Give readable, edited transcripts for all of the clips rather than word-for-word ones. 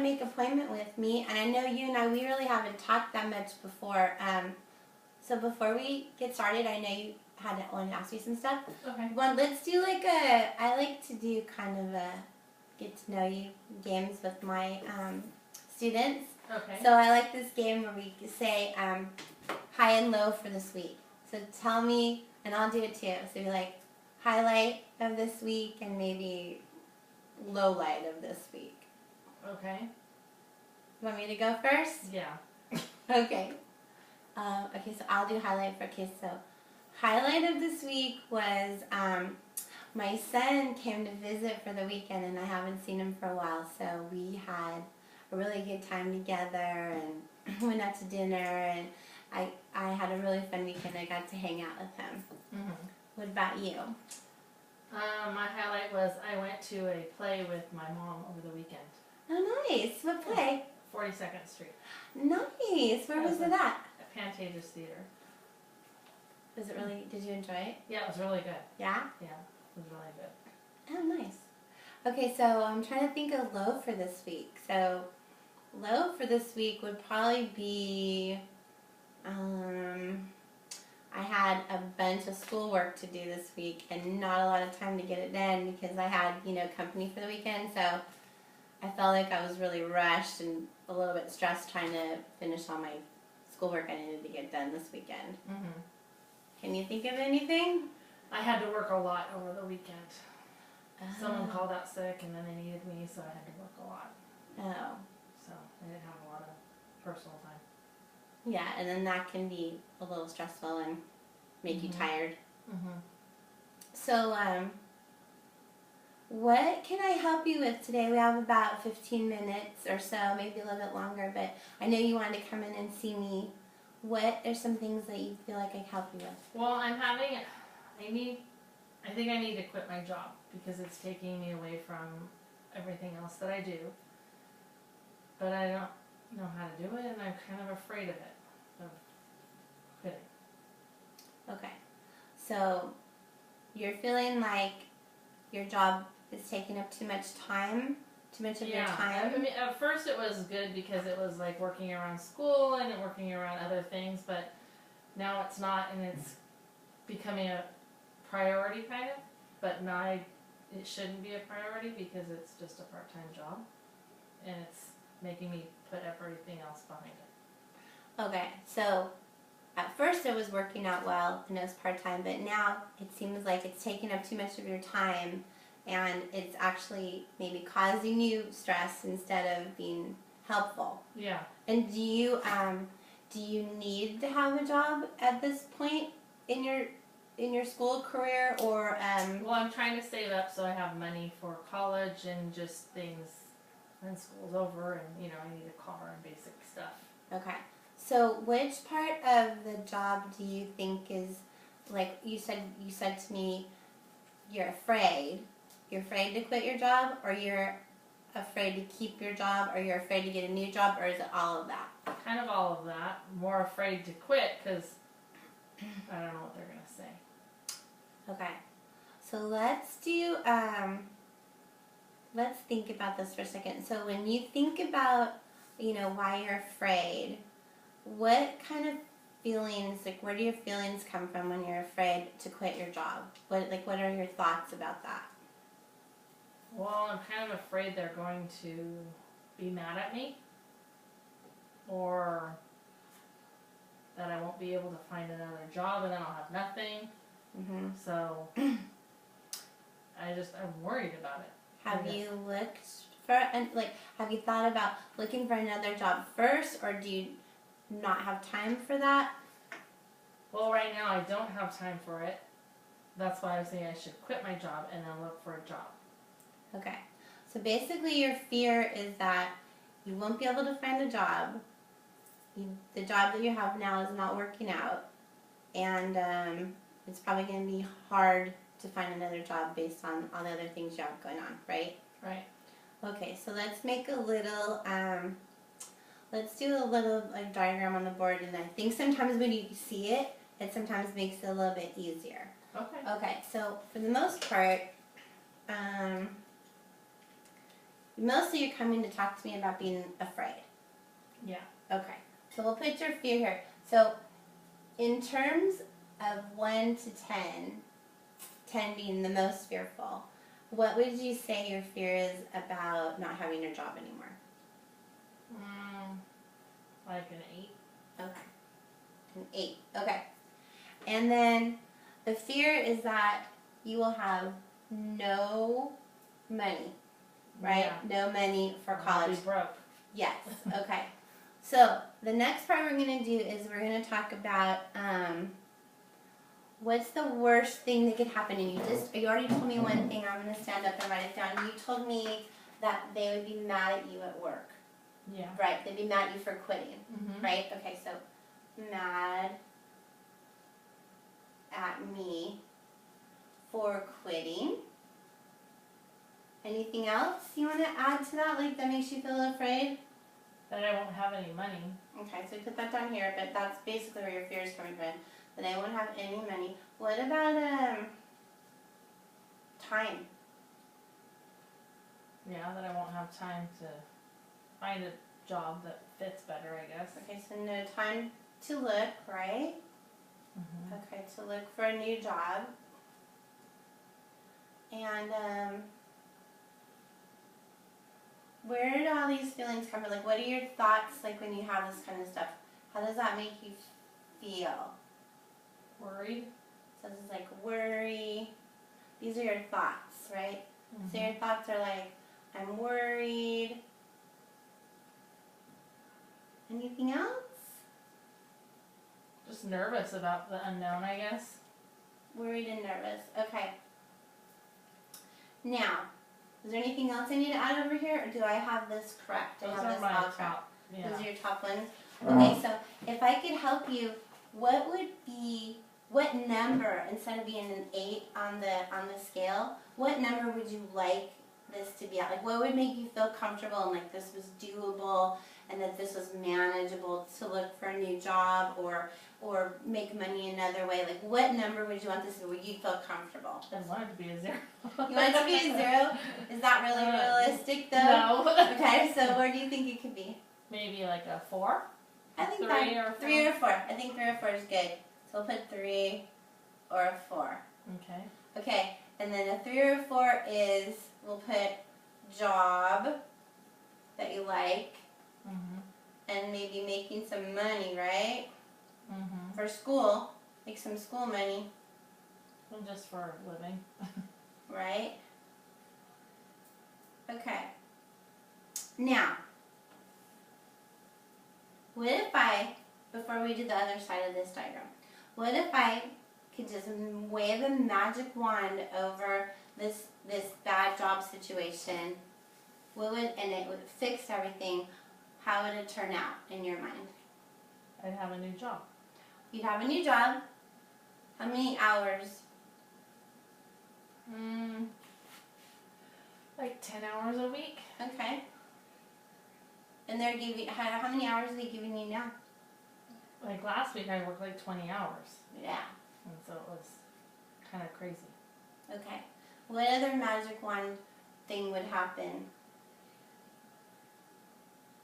make an appointment with me, and I know you and I, we really haven't talked that much before. So before we get started, I know you wanted to ask me some stuff. Okay. Let's do I like to do kind of a get to know you games with my students. Okay. So I like this game where we say high and low for this week. So tell me, and I'll do it too. So be like highlight of this week and maybe low light of this week. Okay. You want me to go first? Yeah. Okay. Okay, so I'll do highlight for kids. So highlight of this week was my son came to visit for the weekend, and I haven't seen him for a while. So we had a really good time together and went out to dinner, and I had a really fun weekend. I got to hang out with him. Mm-hmm. What about you? My highlight was I went to a play with my mom over the weekend. Oh, nice. What play? 42nd Street. Nice. Where was it at? At Pantages Theater. Was it really, did you enjoy it? Yeah, it was really good. Yeah? Yeah, it was really good. Oh, nice. Okay, so I'm trying to think of low for this week. So low for this week would probably be, I had a bunch of schoolwork to do this week and not a lot of time to get it done because I had, company for the weekend. So I felt like I was really rushed and a little bit stressed trying to finish all my schoolwork I needed to get done this weekend. Mm-hmm. Can you think of anything? I had to work a lot over the weekend. Someone Oh. called out sick and then they needed me, so I had to work a lot. Oh. So I didn't have a lot of personal time. Yeah, and then that can be a little stressful and make you tired. Mm-hmm. So, what can I help you with today? We have about 15 minutes or so, maybe a little bit longer, but I know you wanted to come in and see me. What are some things that you feel like I can help you with? Well, I think I need to quit my job because it's taking me away from everything else that I do. But I don't know how to do it, and I'm kind of afraid of it, of quitting. Okay, so you're feeling like your job is taking up too much time, too much of your time? I mean, at first it was good because it was like working around school and working around other things, but now it's not, and it's becoming a priority kind of, but now it shouldn't be a priority because it's just a part-time job, and it's making me put everything else behind it. Okay, so at first it was working out well and it was part-time, but now it seems like it's taking up too much of your time and it's actually maybe causing you stress instead of being helpful. Yeah. And do you need to have a job at this point in your school career, or Well, I'm trying to save up so I have money for college and just things when school's over, and I need a car and basic stuff. Okay. So which part of the job do you think is, like you said to me, you're afraid to quit your job, or you're afraid to keep your job, or you're afraid to get a new job, or is it all of that? Kind of all of that. More afraid to quit because I don't know what they're going to say. Okay. So let's think about this for a second. So when you think about, why you're afraid, what kind of feelings, like where do your feelings come from when you're afraid to quit your job? What are your thoughts about that? Well, I'm kind of afraid they're going to be mad at me, or that I won't be able to find another job and then I'll have nothing. Mm-hmm. So I'm worried about it. Have you looked for, have you thought about looking for another job first, or do you not have time for that? Well, right now I don't have time for it. That's why I was saying I should quit my job and then look for a job. Okay. So basically your fear is that you won't be able to find a job. The job that you have now is not working out. And it's probably going to be hard to find another job based on all the other things you have going on, right? Right. Okay, so let's make a little, let's do a little diagram on the board, and I think sometimes when you see it, it sometimes makes it a little bit easier. Okay. Okay, so for the most part, Mostly you're coming to talk to me about being afraid. Yeah. Okay. So we'll put your fear here. So in terms of 1 to 10, 10 being the most fearful, what would you say your fear is about not having your job anymore? Like an 8. Okay. An 8. Okay. And then the fear is that you will have no money, right? Yeah. No money for I'll college. be broke. Yes. Okay. So the next part we're going to do is we're going to talk about what's the worst thing that could happen to you. You already told me one thing. I'm going to stand up and write it down. You told me that they would be mad at you at work. Yeah. Right. They'd be mad at you for quitting. Mm-hmm. Right. Okay. So mad at me for quitting. Anything else you want to add to that? Like that makes you feel afraid? That I won't have any money. Okay, so put that down here, but that's basically where your fear is coming from. That I won't have any money. What about time? Yeah, that I won't have time to find a job that fits better, I guess. Okay, so no time to look, right? Mm-hmm. Okay, to look for a new job. And where did all these feelings come from? Like, what are your thoughts like when you have this kind of stuff? How does that make you feel? Worried. So this is like worry. These are your thoughts, right? Mm-hmm. So your thoughts are like, I'm worried. Anything else? Just nervous about the unknown, I guess. Worried and nervous. Okay. Now, is there anything else I need to add over here, or do I have this correct? Those I have are this my all correct. top. Yeah. Those are your top ones? Okay, so if I could help you, what number, instead of being an 8 on the scale, what number would you like this to be at? Like, what would make you feel comfortable and like this was doable and that this was manageable to look for a new job or make money another way? Like, what number would you want this to be where you feel comfortable? I want it to be a 0. You want it to be a 0? Is that really realistic, though? No. Okay, so where do you think it could be? Maybe like a 4? I think 3 or 4? 3 or 4. I think 3 or 4 is good. So we'll put 3 or a 4. Okay. Okay, and then a 3 or a 4 is, we'll put job that you like, Mm-hmm. and maybe making some money, right? Mm-hmm. For school, make some school money, And just for a living. right? Okay. Now, what if before we do the other side of this diagram, what if I could just wave a magic wand over this bad job situation? And it would fix everything. How would it turn out in your mind? I'd have a new job. You'd have a new job. How many hours? Like 10 hours a week. Okay. And they're giving, how many hours are they giving you now? Like last week I worked like 20 hours. Yeah. And so it was kind of crazy. Okay. What other magic wand thing would happen?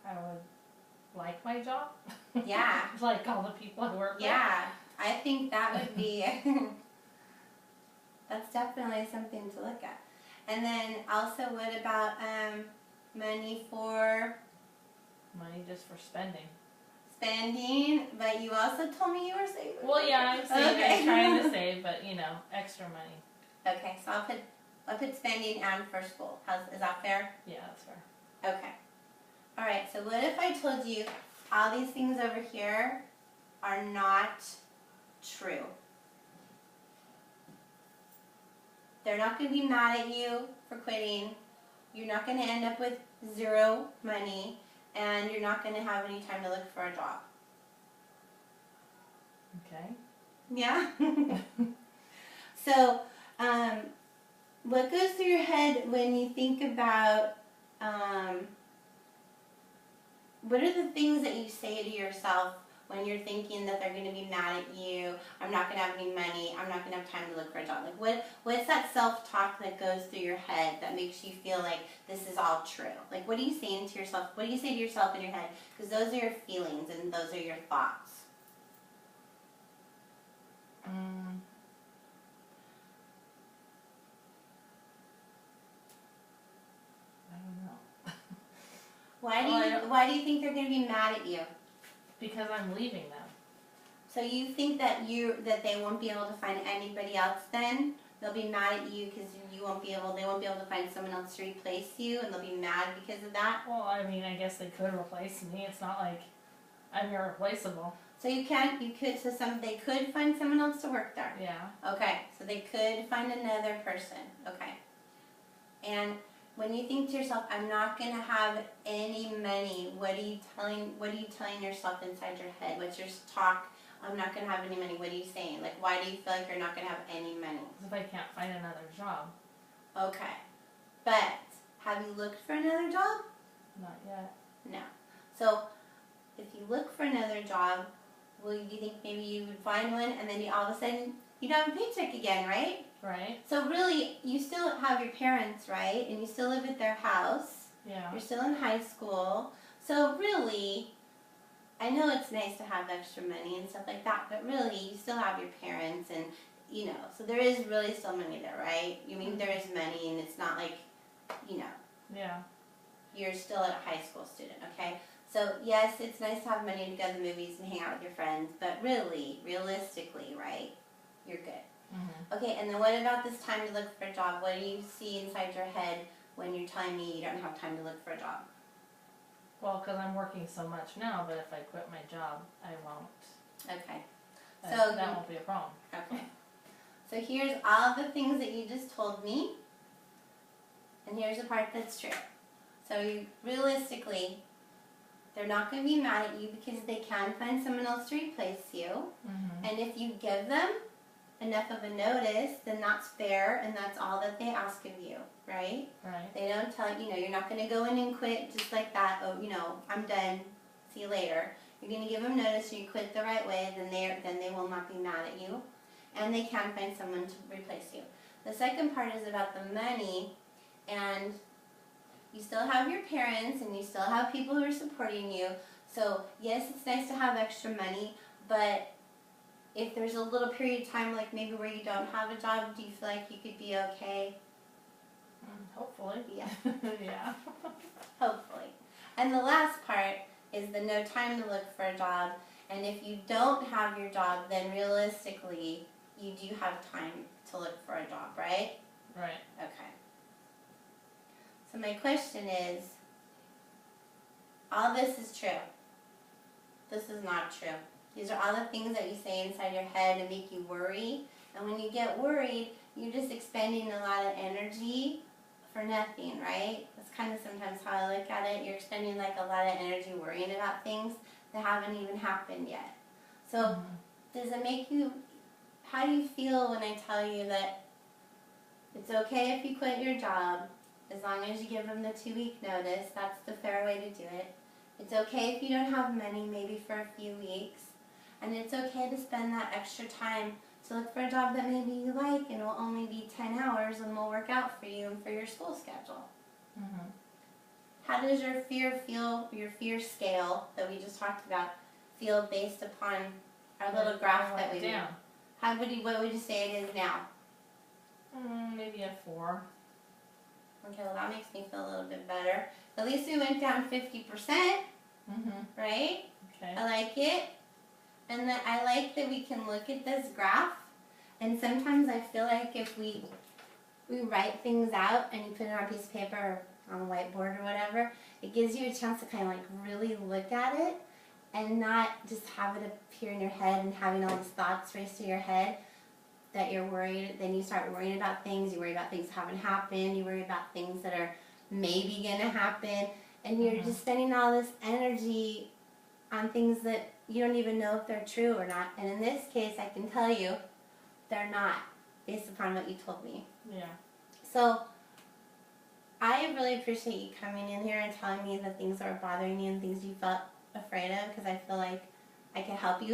I would like my job. Yeah. Like all the people I work with. Yeah. I think that would be, that's definitely something to look at. And then also what about money for Money just for spending. spending? But you also told me you were saving. Well, yeah, I'm saving. Okay. I'm trying to save, but you know, extra money. Okay, so I'll put spending and for school. Is that fair? Yeah, that's fair. Okay. All right, so what if I told you all these things over here are not true? They're not going to be mad at you for quitting. You're not going to end up with 0 money, and you're not going to have any time to look for a job. Okay. Yeah? So, what goes through your head when you think about, what are the things that you say to yourself when you're thinking that they're going to be mad at you, I'm not going to have any money, I'm not going to have time to look for a job? Like what's that self-talk that goes through your head that makes you feel like this is all true? Like what are you saying to yourself? What do you say to yourself in your head? Because those are your feelings and those are your thoughts. I don't know. Why do you think they're going to be mad at you? Because I'm leaving them. So you think that they won't be able to find anybody else then? They'll be mad at you because they won't be able to find someone else to replace you, and they'll be mad because of that? Well, I mean, I guess they could replace me. It's not like I'm irreplaceable. So they could find someone else to work there. Yeah. Okay, so they could find another person. Okay. And when you think to yourself, I'm not going to have any money, what are you telling yourself inside your head? What's your talk? I'm not going to have any money. What are you saying? Like, why do you feel like you're not going to have any money? If I can't find another job. Okay. But have you looked for another job? Not yet. No. So if you look for another job, do you think maybe you would find one and then all of a sudden you'd have a paycheck again, right? Right. So really, you still have your parents, right? And you still live at their house. Yeah. You're still in high school. So really, I know it's nice to have extra money and stuff like that, but really, you still have your parents and, so there is really still money there, right? You mean there is money and it's not like, Yeah. you're still a high school student, okay? So yes, it's nice to have money to go to the movies and hang out with your friends, but really, realistically, right, you're good. Mm-hmm. Okay, and then what about this time to look for a job? What do you see inside your head when you're telling me you don't have time to look for a job? Well, because I'm working so much now, but if I quit my job, I won't. Okay. That won't be a problem. Okay. So here's all the things that you just told me, and here's the part that's true. So realistically, they're not going to be mad at you because they can find someone else to replace you. Mm-hmm. And if you give them enough of a notice, then that's fair, and that's all that they ask of you, right? Right. They don't tell you're not going to go in and quit just like that. Oh, I'm done. See you later. You're going to give them notice, and you quit the right way. Then they will not be mad at you, and they can find someone to replace you. The second part is about the money, and you still have your parents, and you still have people who are supporting you. So yes, it's nice to have extra money, but if there's a little period of time, like maybe where you don't have a job, do you feel like you could be okay? Hopefully. Yeah. Yeah. Hopefully. And the last part is the no time to look for a job. And if you don't have your job, then realistically, you do have time to look for a job, right? Right. Okay. So my question is, all this is true. This is not true. These are all the things that you say inside your head to make you worry. And when you get worried, you're just expending a lot of energy for nothing, right? That's kind of sometimes how I look at it. You're expending like a lot of energy worrying about things that haven't even happened yet. So does it make you, how do you feel when I tell you that it's okay if you quit your job as long as you give them the 2-week notice? That's the fair way to do it. It's okay if you don't have money, maybe for a few weeks. And it's okay to spend that extra time to look for a job that maybe you like and will only be 10 hours and will work out for you and for your school schedule. Mm-hmm. How does your fear scale that we just talked about, feel based upon our little graph that we made? What would you say it is now? Maybe a 4. Okay, well that makes me feel a little bit better. At least we went down 50%, right? Okay. I like it. And that I like that we can look at this graph, and sometimes I feel like if we write things out and you put it on a piece of paper or on a whiteboard or whatever, it gives you a chance to kind of like really look at it and not just have it appear in your head and having all these thoughts race through your head that you're worried. Then you start worrying about things. You worry about things that haven't happened. You worry about things that are maybe going to happen. And you're just spending all this energy on things that you don't even know if they're true or not. And in this case, I can tell you, they're not, based upon what you told me. Yeah. So, I really appreciate you coming in here and telling me the things that were bothering you and things you felt afraid of, because I feel like I could help you with